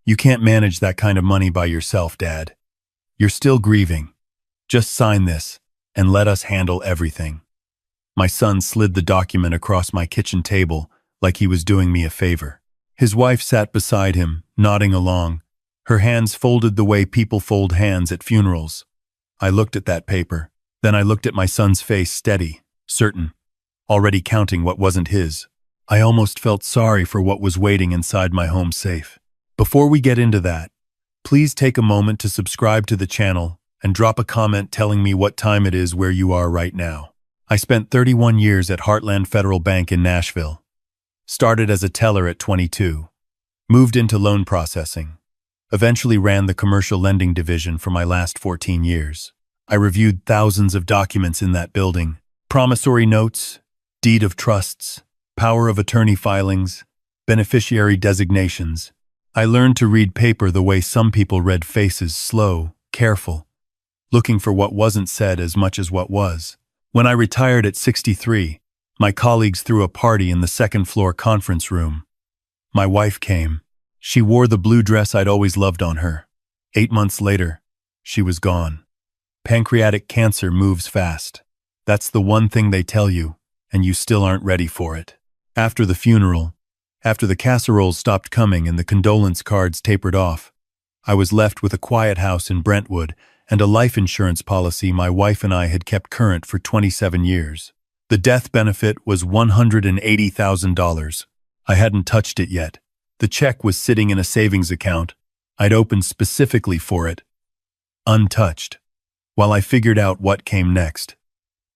You can't manage that kind of money by yourself, Dad. You're still grieving. Just sign this, and let us handle everything. My son slid the document across my kitchen table like he was doing me a favor. His wife sat beside him, nodding along, her hands folded the way people fold hands at funerals. I looked at that paper. Then I looked at my son's face, steady, certain, already counting what wasn't his. I almost felt sorry for what was waiting inside my home safe. Before we get into that, please take a moment to subscribe to the channel and drop a comment telling me what time it is where you are right now. I spent 31 years at Heartland Federal Bank in Nashville. Started as a teller at 22. Moved into loan processing. Eventually ran the commercial lending division for my last 14 years. I reviewed thousands of documents in that building. Promissory notes, deed of trusts, power of attorney filings, beneficiary designations. I learned to read paper the way some people read faces, slow, careful, looking for what wasn't said as much as what was. When I retired at 63, my colleagues threw a party in the second-floor conference room. My wife came. She wore the blue dress I'd always loved on her. 8 months later, she was gone. Pancreatic cancer moves fast. That's the one thing they tell you, and you still aren't ready for it. After the funeral, after the casseroles stopped coming and the condolence cards tapered off, I was left with a quiet house in Brentwood and a life insurance policy my wife and I had kept current for 27 years. The death benefit was $180,000. I hadn't touched it yet. The check was sitting in a savings account I'd opened specifically for it, untouched, while I figured out what came next,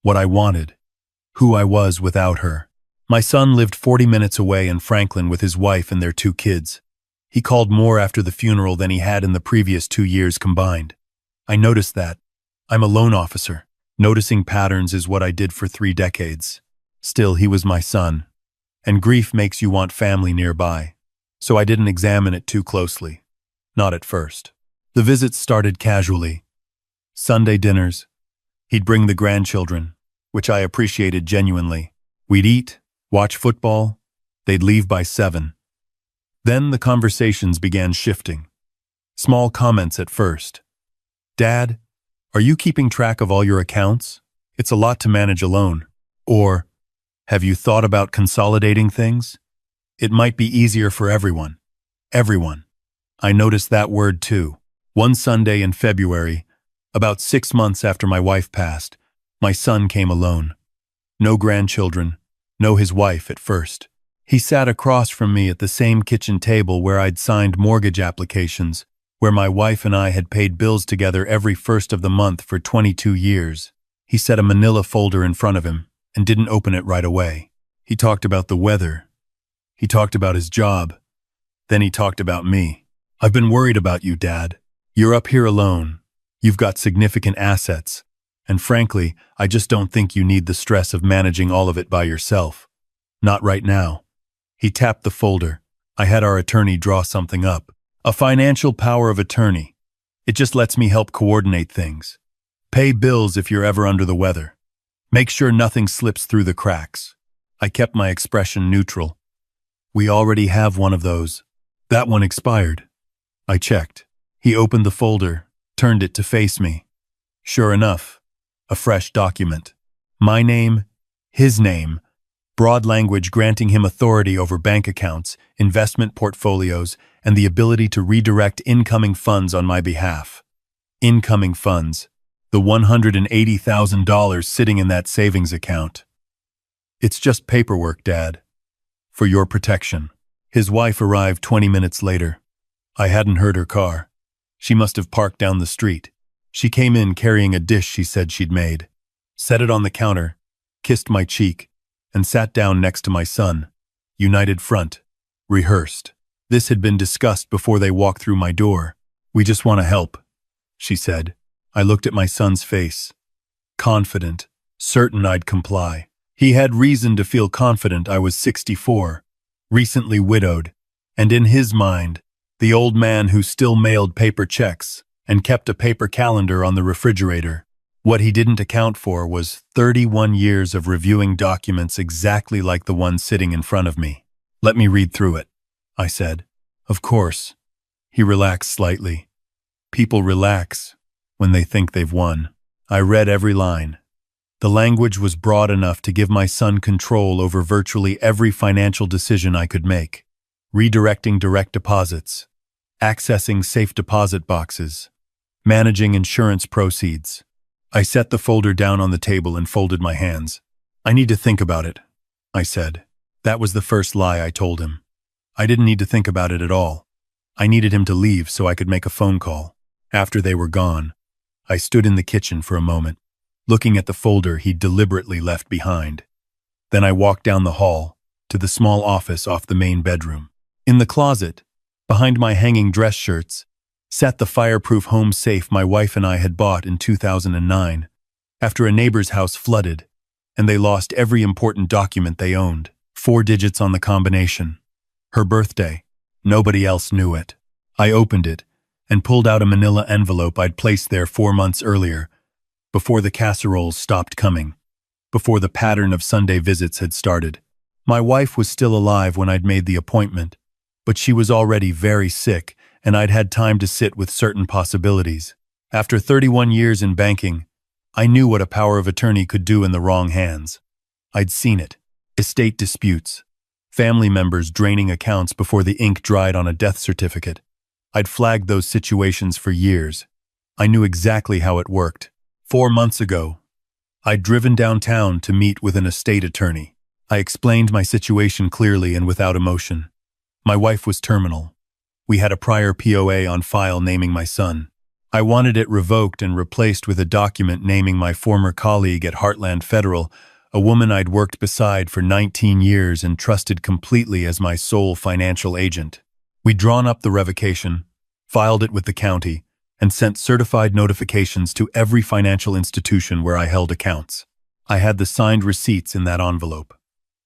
what I wanted, who I was without her. My son lived 40 minutes away in Franklin with his wife and their 2 kids. He called more after the funeral than he had in the previous 2 years combined. I noticed that. I'm a loan officer. Noticing patterns is what I did for 3 decades. Still, he was my son. And grief makes you want family nearby. So I didn't examine it too closely. Not at first. The visits started casually. Sunday dinners. He'd bring the grandchildren, which I appreciated genuinely. We'd eat, watch football. They'd leave by 7. Then the conversations began shifting. Small comments at first. Dad, are you keeping track of all your accounts? It's a lot to manage alone. Or, have you thought about consolidating things? It might be easier for everyone. Everyone. I noticed that word too. One Sunday in February, about 6 months after my wife passed, my son came alone. No grandchildren, no his wife at first. He sat across from me at the same kitchen table where I'd signed mortgage applications, where my wife and I had paid bills together every first of the month for 22 years. He set a manila folder in front of him and didn't open it right away. He talked about the weather. He talked about his job. Then he talked about me. I've been worried about you, Dad. You're up here alone. You've got significant assets. And frankly, I just don't think you need the stress of managing all of it by yourself. Not right now. He tapped the folder. I had our attorney draw something up. A financial power of attorney. It just lets me help coordinate things. Pay bills if you're ever under the weather. Make sure nothing slips through the cracks. I kept my expression neutral. We already have one of those. That one expired. I checked. He opened the folder, turned it to face me. Sure enough, a fresh document. My name, his name, broad language granting him authority over bank accounts, investment portfolios, and the ability to redirect incoming funds on my behalf. Incoming funds. The $180,000 sitting in that savings account. It's just paperwork, Dad. For your protection. His wife arrived 20 minutes later. I hadn't heard her car. She must have parked down the street. She came in carrying a dish she said she'd made, set it on the counter, kissed my cheek, and sat down next to my son. United front. Rehearsed. This had been discussed before they walked through my door. We just want to help, she said. I looked at my son's face. Confident, certain I'd comply. He had reason to feel confident I was 64, recently widowed, and in his mind, the old man who still mailed paper checks and kept a paper calendar on the refrigerator. What he didn't account for was 31 years of reviewing documents exactly like the one sitting in front of me. Let me read through it, I said. Of course. He relaxed slightly. People relax when they think they've won. I read every line. The language was broad enough to give my son control over virtually every financial decision I could make. Redirecting direct deposits, accessing safe deposit boxes, managing insurance proceeds. I set the folder down on the table and folded my hands. I need to think about it, I said. That was the first lie I told him. I didn't need to think about it at all. I needed him to leave so I could make a phone call. After they were gone, I stood in the kitchen for a moment, looking at the folder he'd deliberately left behind. Then I walked down the hall to the small office off the main bedroom. In the closet, behind my hanging dress shirts, sat the fireproof home safe my wife and I had bought in 2009, after a neighbor's house flooded, and they lost every important document they owned. 4 digits on the combination. Her birthday. Nobody else knew it. I opened it and pulled out a manila envelope I'd placed there 4 months earlier, before the casseroles stopped coming, before the pattern of Sunday visits had started. My wife was still alive when I'd made the appointment, but she was already very sick, and I'd had time to sit with certain possibilities. After 31 years in banking, I knew what a power of attorney could do in the wrong hands. I'd seen it. Estate disputes, family members draining accounts before the ink dried on a death certificate. I'd flagged those situations for years. I knew exactly how it worked. 4 months ago, I'd driven downtown to meet with an estate attorney. I explained my situation clearly and without emotion. My wife was terminal. We had a prior POA on file naming my son. I wanted it revoked and replaced with a document naming my former colleague at Heartland Federal, a woman I'd worked beside for 19 years and trusted completely as my sole financial agent. We'd drawn up the revocation, filed it with the county, and sent certified notifications to every financial institution where I held accounts. I had the signed receipts in that envelope.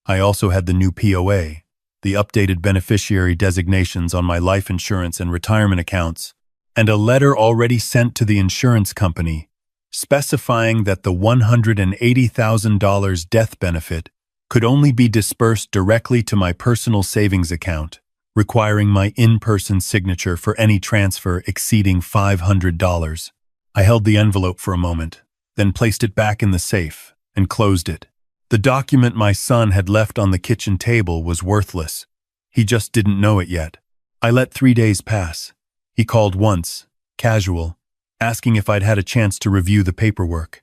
I also had the new POA, the updated beneficiary designations on my life insurance and retirement accounts, and a letter already sent to the insurance company specifying that the $180,000 death benefit could only be dispersed directly to my personal savings account, requiring my in-person signature for any transfer exceeding $500. I held the envelope for a moment, then placed it back in the safe and closed it. The document my son had left on the kitchen table was worthless. He just didn't know it yet. I let 3 days pass. He called once, casual, asking if I'd had a chance to review the paperwork.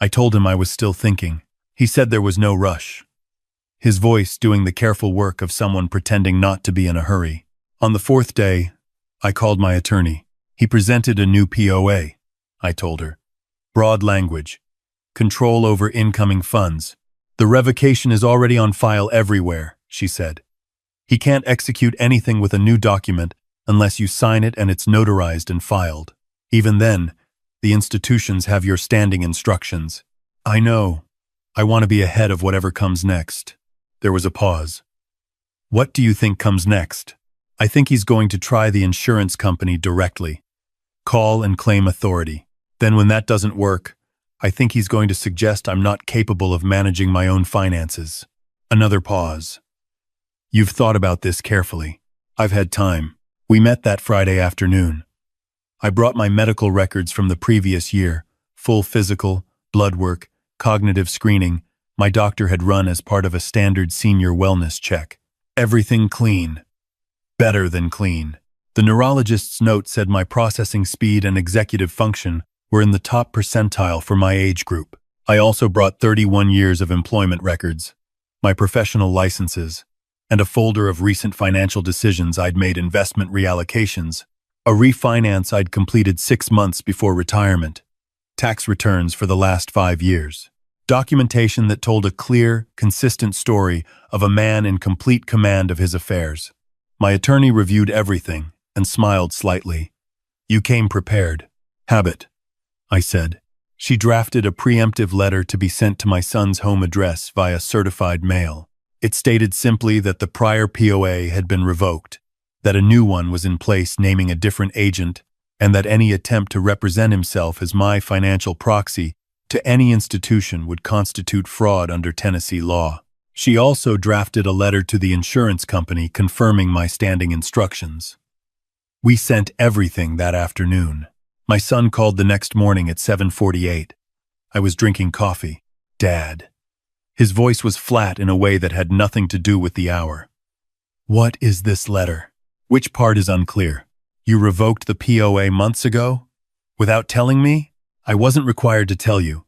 I told him I was still thinking. He said there was no rush, his voice doing the careful work of someone pretending not to be in a hurry. On the 4th day, I called my attorney. He presented a new POA, I told her. Broad language. Control over incoming funds. The revocation is already on file everywhere, she said. He can't execute anything with a new document unless you sign it and it's notarized and filed. Even then, the institutions have your standing instructions. I know. I want to be ahead of whatever comes next. There was a pause. What do you think comes next? I think he's going to try the insurance company directly. Call and claim authority. Then when that doesn't work, I think he's going to suggest I'm not capable of managing my own finances. Another pause. You've thought about this carefully. I've had time. We met that Friday afternoon. I brought my medical records from the previous year, full physical, blood work, cognitive screening my doctor had run as part of a standard senior wellness check. Everything clean. Better than clean. The neurologist's note said my processing speed and executive function were in the top percentile for my age group. I also brought 31 years of employment records, my professional licenses, and a folder of recent financial decisions I'd made, investment reallocations, a refinance I'd completed 6 months before retirement, tax returns for the last 5 years, documentation that told a clear, consistent story of a man in complete command of his affairs. My attorney reviewed everything and smiled slightly. You came prepared. Habit, I said. She drafted a preemptive letter to be sent to my son's home address via certified mail. It stated simply that the prior POA had been revoked, that a new one was in place naming a different agent, and that any attempt to represent himself as my financial proxy to any institution would constitute fraud under Tennessee law. She also drafted a letter to the insurance company confirming my standing instructions. We sent everything that afternoon. My son called the next morning at 7:48. I was drinking coffee. Dad. His voice was flat in a way that had nothing to do with the hour. What is this letter? Which part is unclear? You revoked the POA months ago? Without telling me? I wasn't required to tell you.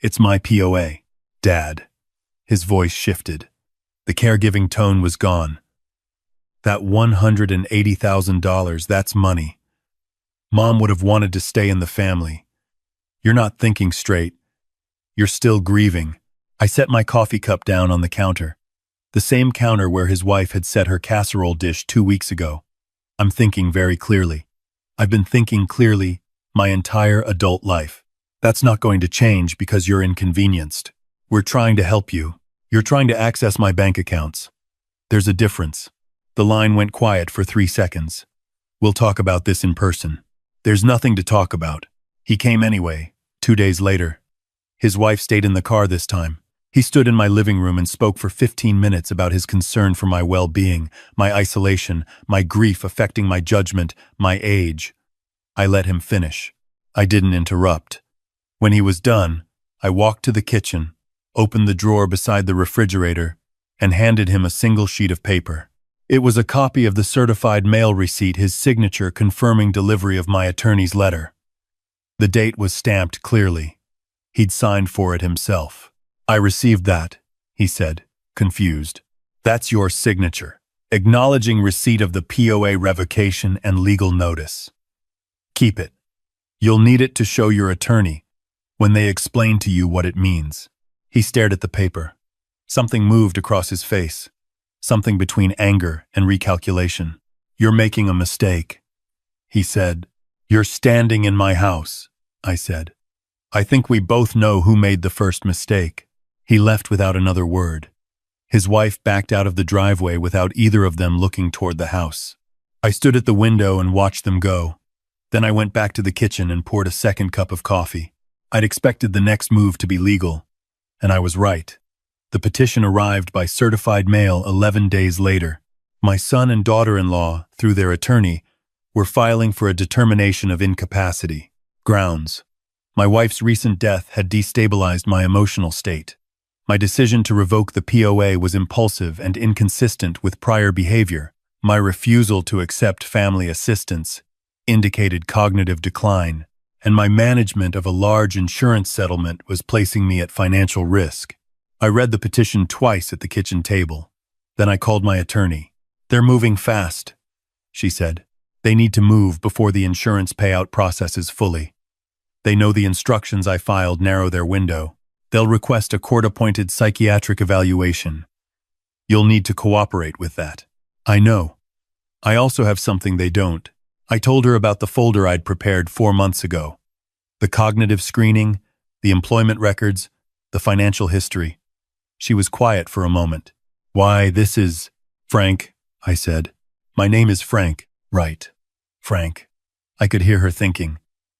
It's my POA. Dad. His voice shifted. The caregiving tone was gone. That $180,000, that's money. Mom would have wanted to stay in the family. You're not thinking straight. You're still grieving. I set my coffee cup down on the counter. The same counter where his wife had set her casserole dish 2 weeks ago. I'm thinking very clearly. I've been thinking clearly my entire adult life. That's not going to change because you're inconvenienced. We're trying to help you. You're trying to access my bank accounts. There's a difference. The line went quiet for 3 seconds. We'll talk about this in person. There's nothing to talk about. He came anyway, 2 days later. His wife stayed in the car this time. He stood in my living room and spoke for 15 minutes about his concern for my well-being, my isolation, my grief affecting my judgment, my age. I let him finish. I didn't interrupt. When he was done, I walked to the kitchen, opened the drawer beside the refrigerator, and handed him a single sheet of paper. It was a copy of the certified mail receipt, his signature confirming delivery of my attorney's letter. The date was stamped clearly. He'd signed for it himself. I received that, he said, confused. That's your signature, acknowledging receipt of the POA revocation and legal notice. Keep it. You'll need it to show your attorney when they explain to you what it means. He stared at the paper. Something moved across his face. Something between anger and recalculation. You're making a mistake, he said. You're standing in my house, I said. I think we both know who made the first mistake. He left without another word. His wife backed out of the driveway without either of them looking toward the house. I stood at the window and watched them go. Then I went back to the kitchen and poured a second cup of coffee. I'd expected the next move to be legal, and I was right. The petition arrived by certified mail 11 days later. My son and daughter-in-law, through their attorney, were filing for a determination of incapacity. Grounds. My wife's recent death had destabilized my emotional state. My decision to revoke the POA was impulsive and inconsistent with prior behavior. My refusal to accept family assistance indicated cognitive decline, and my management of a large insurance settlement was placing me at financial risk. I read the petition twice at the kitchen table. Then I called my attorney. They're moving fast, she said. They need to move before the insurance payout processes fully. They know the instructions I filed narrow their window. They'll request a court-appointed psychiatric evaluation. You'll need to cooperate with that. I know. I also have something they don't. I told her about the folder I'd prepared 4 months ago. The cognitive screening, the employment records, the financial history. She was quiet for a moment. Why, this is… Frank, I said. My name is Frank. Right. Frank. I could hear her thinking.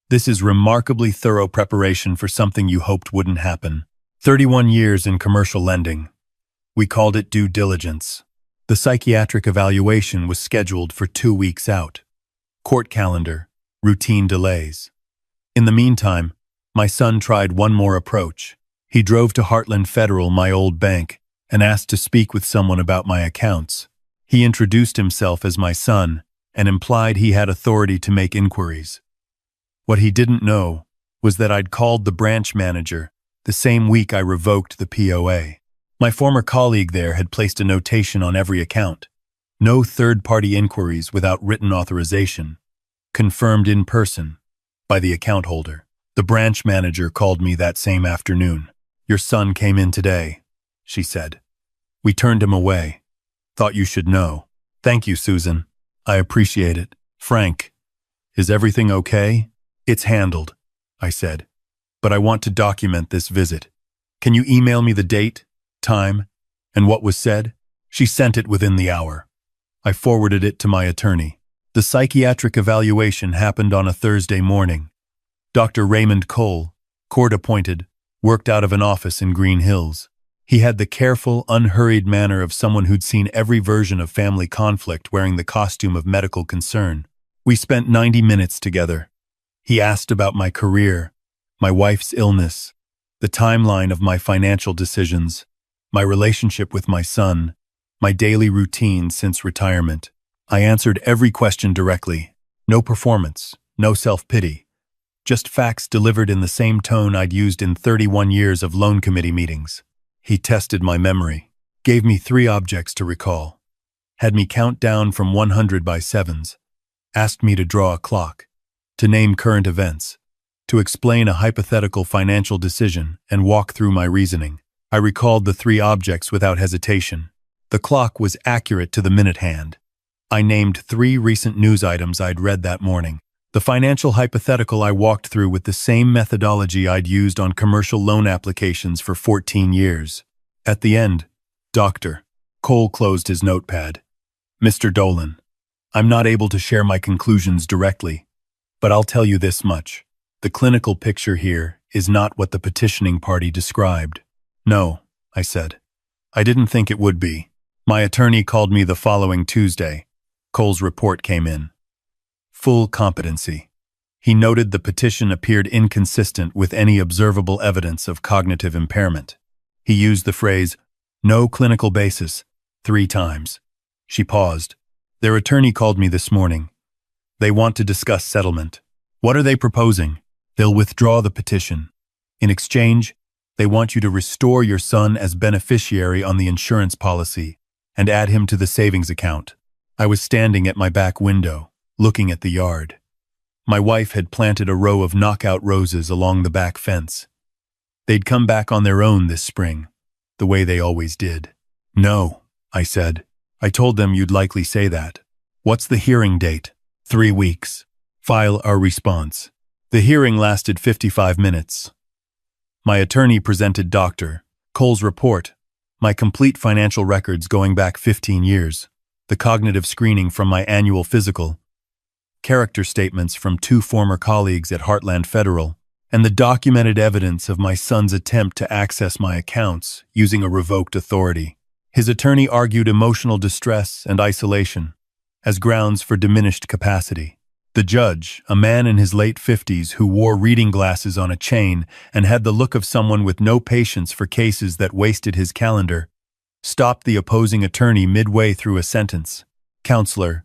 This is remarkably thorough preparation for something you hoped wouldn't happen. 31 years in commercial lending. We called it due diligence. The psychiatric evaluation was scheduled for 2 weeks out. Court calendar. Routine delays. In the meantime, my son tried one more approach. He drove to Heartland Federal, my old bank, and asked to speak with someone about my accounts. He introduced himself as my son and implied he had authority to make inquiries. What he didn't know was that I'd called the branch manager the same week I revoked the POA. My former colleague there had placed a notation on every account. No third-party inquiries without written authorization. Confirmed in person by the account holder. The branch manager called me that same afternoon. Your son came in today, she said. We turned him away. Thought you should know. Thank you, Susan. I appreciate it. Frank, is everything okay? It's handled, I said. But I want to document this visit. Can you email me the date, time, and what was said? She sent it within the hour. I forwarded it to my attorney. The psychiatric evaluation happened on a Thursday morning. Dr. Raymond Cole, court-appointed, worked out of an office in Green Hills. He had the careful, unhurried manner of someone who'd seen every version of family conflict wearing the costume of medical concern. We spent 90 minutes together. He asked about my career, my wife's illness, the timeline of my financial decisions, my relationship with my son, my daily routine since retirement. I answered every question directly. No performance, no self-pity. Just facts delivered in the same tone I'd used in 31 years of loan committee meetings. He tested my memory, gave me 3 objects to recall, had me count down from 100 by sevens, asked me to draw a clock, to name current events, to explain a hypothetical financial decision and walk through my reasoning. I recalled the 3 objects without hesitation. The clock was accurate to the minute hand. I named 3 recent news items I'd read that morning. The financial hypothetical I walked through with the same methodology I'd used on commercial loan applications for 14 years. At the end, Dr. Cole closed his notepad. Mr. Dolan, I'm not able to share my conclusions directly, but I'll tell you this much. The clinical picture here is not what the petitioning party described. No, I said. I didn't think it would be. My attorney called me the following Tuesday. Cole's report came in. Full competency. He noted the petition appeared inconsistent with any observable evidence of cognitive impairment. He used the phrase, no clinical basis, 3 times. She paused. Their attorney called me this morning. They want to discuss settlement. What are they proposing? They'll withdraw the petition. In exchange, they want you to restore your son as beneficiary on the insurance policy and add him to the savings account. I was standing at my back window, looking at the yard. My wife had planted a row of knockout roses along the back fence. They'd come back on their own this spring, the way they always did. No, I said. I told them you'd likely say that. What's the hearing date? 3 weeks. File our response. The hearing lasted 55 minutes. My attorney presented Dr. Cole's report, my complete financial records going back 15 years, the cognitive screening from my annual physical, character statements from 2 former colleagues at Heartland Federal, and the documented evidence of my son's attempt to access my accounts using a revoked authority. His attorney argued emotional distress and isolation as grounds for diminished capacity. The judge, a man in his late 50s who wore reading glasses on a chain and had the look of someone with no patience for cases that wasted his calendar, stopped the opposing attorney midway through a sentence. Counselor,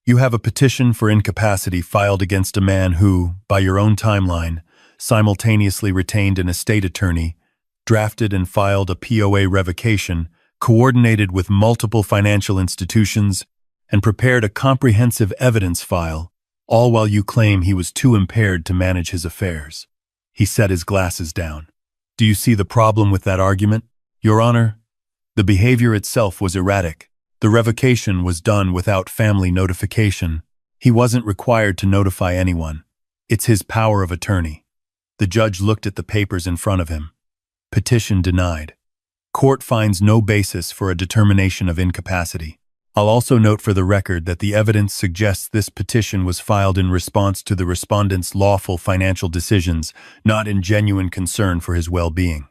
you have a petition for incapacity filed against a man who, by your own timeline, simultaneously retained an estate attorney, drafted and filed a POA revocation, coordinated with multiple financial institutions, and prepared a comprehensive evidence file, all while you claim he was too impaired to manage his affairs. He set his glasses down. Do you see the problem with that argument? Your Honor, the behavior itself was erratic. The revocation was done without family notification. He wasn't required to notify anyone. It's his power of attorney. The judge looked at the papers in front of him. Petition denied. Court finds no basis for a determination of incapacity. I'll also note for the record that the evidence suggests this petition was filed in response to the respondent's lawful financial decisions, not in genuine concern for his well-being.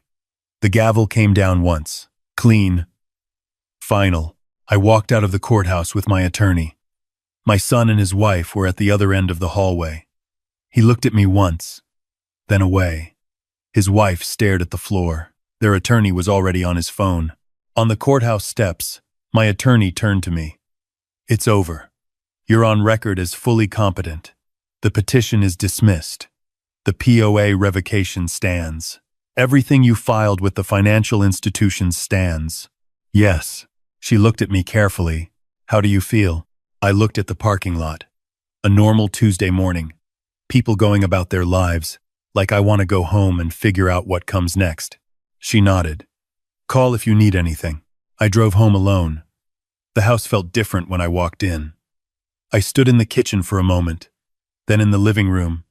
The gavel came down once. Clean. Final. I walked out of the courthouse with my attorney. My son and his wife were at the other end of the hallway. He looked at me once, then away. His wife stared at the floor. Their attorney was already on his phone. On the courthouse steps, my attorney turned to me. It's over. You're on record as fully competent. The petition is dismissed. The POA revocation stands. Everything you filed with the financial institutions stands. Yes. She looked at me carefully. How do you feel? I looked at the parking lot. A normal Tuesday morning. People going about their lives, like I want to go home and figure out what comes next. She nodded. Call if you need anything. I drove home alone. The house felt different when I walked in. I stood in the kitchen for a moment, then in the living room,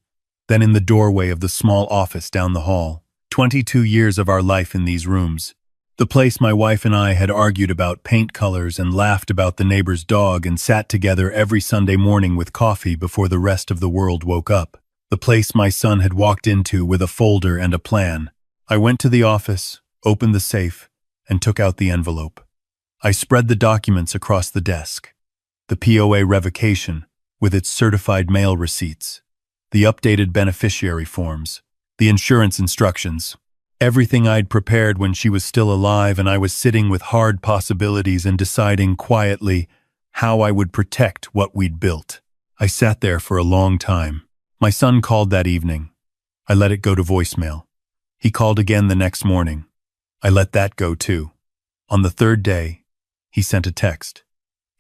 then in the doorway of the small office down the hall. 22 years of our life in these rooms. The place my wife and I had argued about paint colors and laughed about the neighbor's dog and sat together every Sunday morning with coffee before the rest of the world woke up. The place my son had walked into with a folder and a plan. I went to the office, opened the safe, and took out the envelope. I spread the documents across the desk. The POA revocation, with its certified mail receipts, the updated beneficiary forms, the insurance instructions, everything I'd prepared when she was still alive, and I was sitting with hard possibilities and deciding quietly how I would protect what we'd built. I sat there for a long time. My son called that evening. I let it go to voicemail. He called again the next morning. I let that go too. On the third day, he sent a text.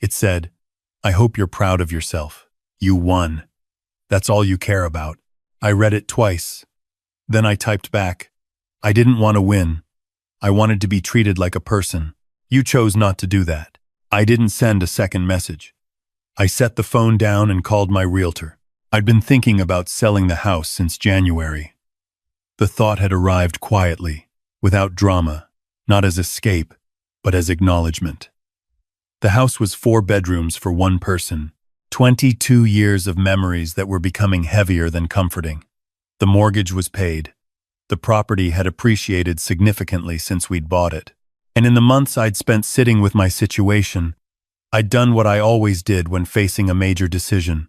It said, "I hope you're proud of yourself. You won. That's all you care about." I read it twice. Then I typed back, "I didn't want to win. I wanted to be treated like a person. You chose not to do that." I didn't send a second message. I set the phone down and called my realtor. I'd been thinking about selling the house since January. The thought had arrived quietly, without drama, not as escape, but as acknowledgement. The house was 4 bedrooms for one person, 22 years of memories that were becoming heavier than comforting. The mortgage was paid. The property had appreciated significantly since we'd bought it. And in the months I'd spent sitting with my situation, I'd done what I always did when facing a major decision.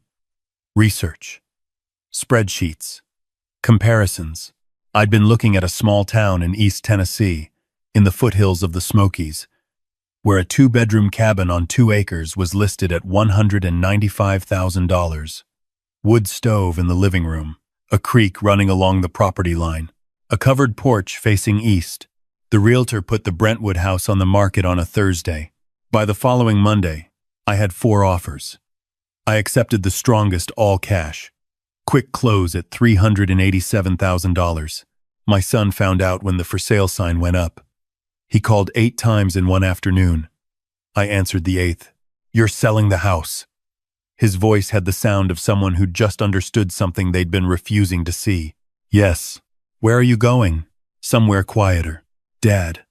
Research. Spreadsheets. Comparisons. I'd been looking at a small town in East Tennessee, in the foothills of the Smokies, where a 2-bedroom cabin on 2 acres was listed at $195,000. Wood stove in the living room, a creek running along the property line, a covered porch facing east. The realtor put the Brentwood house on the market on a Thursday. By the following Monday, I had 4 offers. I accepted the strongest, all cash. Quick close at $387,000. My son found out when the for sale sign went up. He called 8 times in one afternoon. I answered the 8th. "You're selling the house." His voice had the sound of someone who'd just understood something they'd been refusing to see. "Yes." "Where are you going?" "Somewhere quieter." "Dad."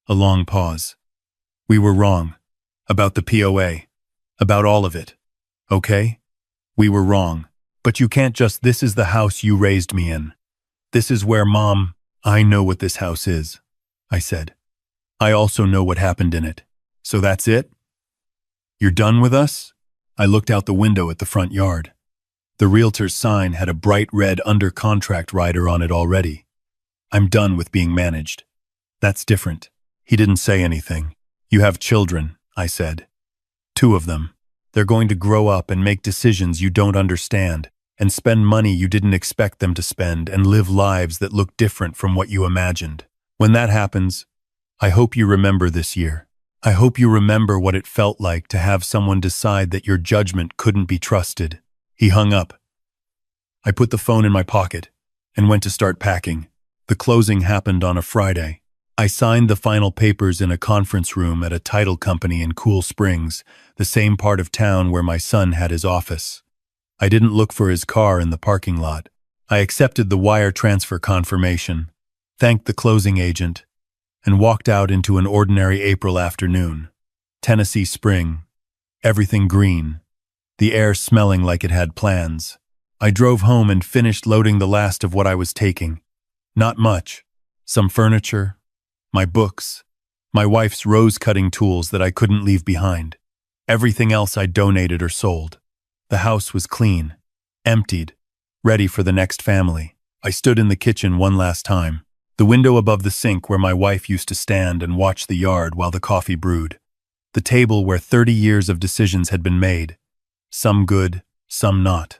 A long pause. "We were wrong. About the POA. About all of it. Okay? We were wrong. But you can't just, this is the house you raised me in. This is where Mom—" "I know what this house is," I said. "I also know what happened in it. So that's it? You're done with us?" I looked out the window at the front yard. The realtor's sign had a bright red under contract rider on it already. "I'm done with being managed." "That's different." He didn't say anything. "You have children," I said. 2 of them. They're going to grow up and make decisions you don't understand, and spend money you didn't expect them to spend, and live lives that look different from what you imagined. When that happens, I hope you remember this year. I hope you remember what it felt like to have someone decide that your judgment couldn't be trusted." He hung up. I put the phone in my pocket and went to start packing. The closing happened on a Friday. I signed the final papers in a conference room at a title company in Cool Springs, the same part of town where my son had his office. I didn't look for his car in the parking lot. I accepted the wire transfer confirmation, thanked the closing agent, and walked out into an ordinary April afternoon. Tennessee spring. Everything green. The air smelling like it had plans. I drove home and finished loading the last of what I was taking. Not much. Some furniture, my books, my wife's rose-cutting tools that I couldn't leave behind. Everything else I donated or sold. The house was clean, emptied, ready for the next family. I stood in the kitchen one last time, the window above the sink where my wife used to stand and watch the yard while the coffee brewed. The table where 30 years of decisions had been made. Some good, some not.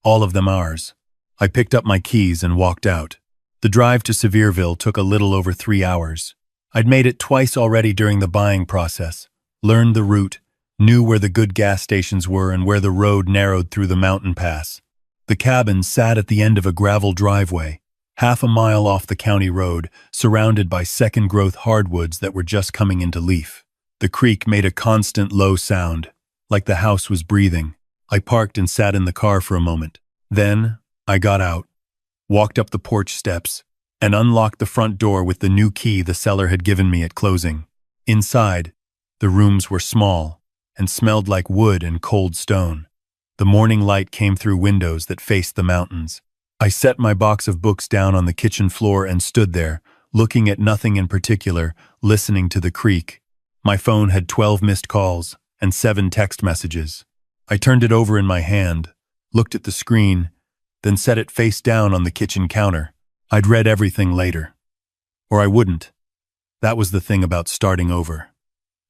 All of them ours. I picked up my keys and walked out. The drive to Sevierville took a little over 3 hours. I'd made it twice already during the buying process, learned the route, knew where the good gas stations were and where the road narrowed through the mountain pass. The cabin sat at the end of a gravel driveway, half a mile off the county road, surrounded by second-growth hardwoods that were just coming into leaf. The creek made a constant low sound, like the house was breathing. I parked and sat in the car for a moment. Then, I got out, walked up the porch steps, and unlocked the front door with the new key the seller had given me at closing. Inside, the rooms were small and smelled like wood and cold stone. The morning light came through windows that faced the mountains. I set my box of books down on the kitchen floor and stood there, looking at nothing in particular, listening to the creek. My phone had 12 missed calls and 7 text messages. I turned it over in my hand, looked at the screen, then set it face down on the kitchen counter. I'd read everything later. Or I wouldn't. That was the thing about starting over.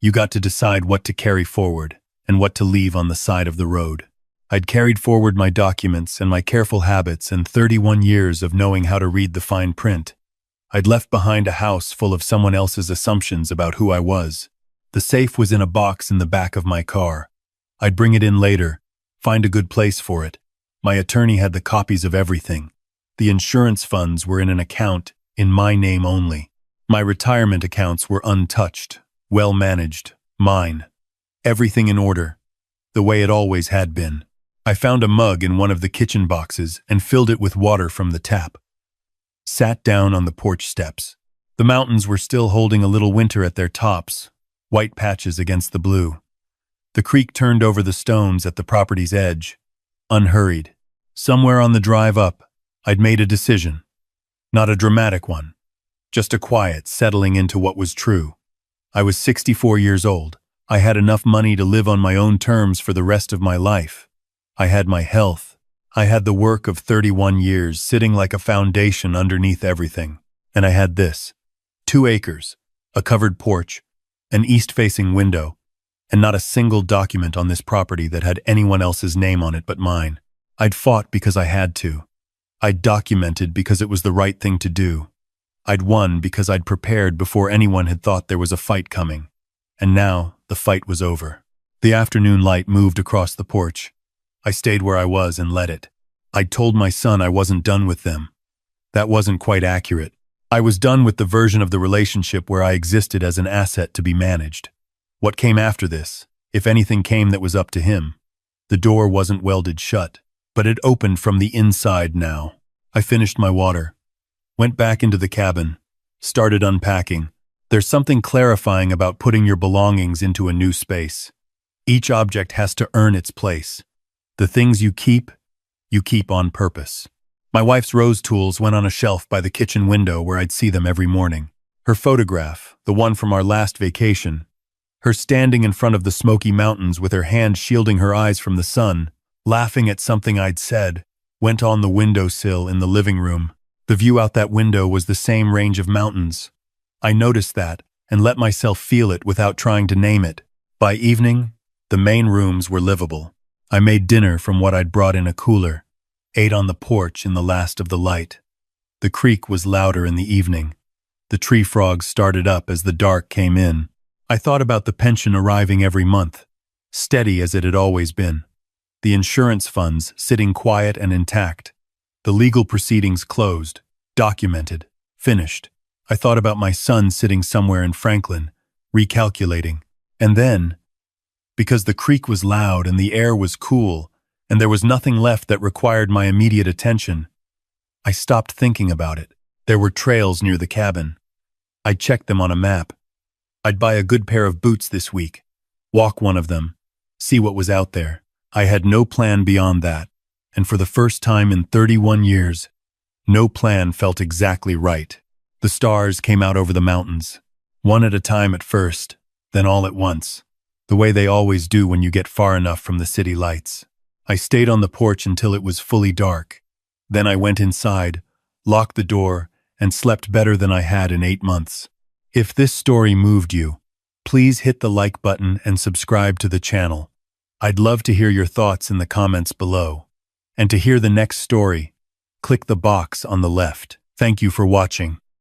You got to decide what to carry forward and what to leave on the side of the road. I'd carried forward my documents and my careful habits and 31 years of knowing how to read the fine print. I'd left behind a house full of someone else's assumptions about who I was. The safe was in a box in the back of my car. I'd bring it in later, find a good place for it. My attorney had the copies of everything. The insurance funds were in an account in my name only. My retirement accounts were untouched, well managed, mine. Everything in order, the way it always had been. I found a mug in one of the kitchen boxes and filled it with water from the tap. Sat down on the porch steps. The mountains were still holding a little winter at their tops, white patches against the blue. The creek turned over the stones at the property's edge. Unhurried. Somewhere on the drive up, I'd made a decision. Not a dramatic one. Just a quiet settling into what was true. I was 64 years old. I had enough money to live on my own terms for the rest of my life. I had my health. I had the work of 31 years sitting like a foundation underneath everything. And I had this. 2 acres, a covered porch, an east-facing window, and not a single document on this property that had anyone else's name on it but mine. I'd fought because I had to. I'd documented because it was the right thing to do. I'd won because I'd prepared before anyone had thought there was a fight coming. And now, the fight was over. The afternoon light moved across the porch. I stayed where I was and let it. I'd told my son I wasn't done with them. That wasn't quite accurate. I was done with the version of the relationship where I existed as an asset to be managed. What came after this, if anything came that was up to him? The door wasn't welded shut, but it opened from the inside now. I finished my water, went back into the cabin, started unpacking. There's something clarifying about putting your belongings into a new space. Each object has to earn its place. The things you keep on purpose. My wife's rose tools went on a shelf by the kitchen window where I'd see them every morning. Her photograph, the one from our last vacation, her standing in front of the Smoky Mountains with her hand shielding her eyes from the sun, laughing at something I'd said, went on the windowsill in the living room. The view out that window was the same range of mountains. I noticed that and let myself feel it without trying to name it. By evening, the main rooms were livable. I made dinner from what I'd brought in a cooler, ate on the porch in the last of the light. The creek was louder in the evening. The tree frogs started up as the dark came in. I thought about the pension arriving every month, steady as it had always been. The insurance funds sitting quiet and intact. The legal proceedings closed, documented, finished. I thought about my son sitting somewhere in Franklin, recalculating. And then, because the creek was loud and the air was cool, and there was nothing left that required my immediate attention, I stopped thinking about it. There were trails near the cabin. I'd check them on a map. I'd buy a good pair of boots this week, walk one of them, see what was out there. I had no plan beyond that, and for the first time in 31 years, no plan felt exactly right. The stars came out over the mountains, one at a time at first, then all at once, the way they always do when you get far enough from the city lights. I stayed on the porch until it was fully dark. Then I went inside, locked the door, and slept better than I had in 8 months. If this story moved you, please hit the like button and subscribe to the channel. I'd love to hear your thoughts in the comments below. And to hear the next story, click the box on the left. Thank you for watching.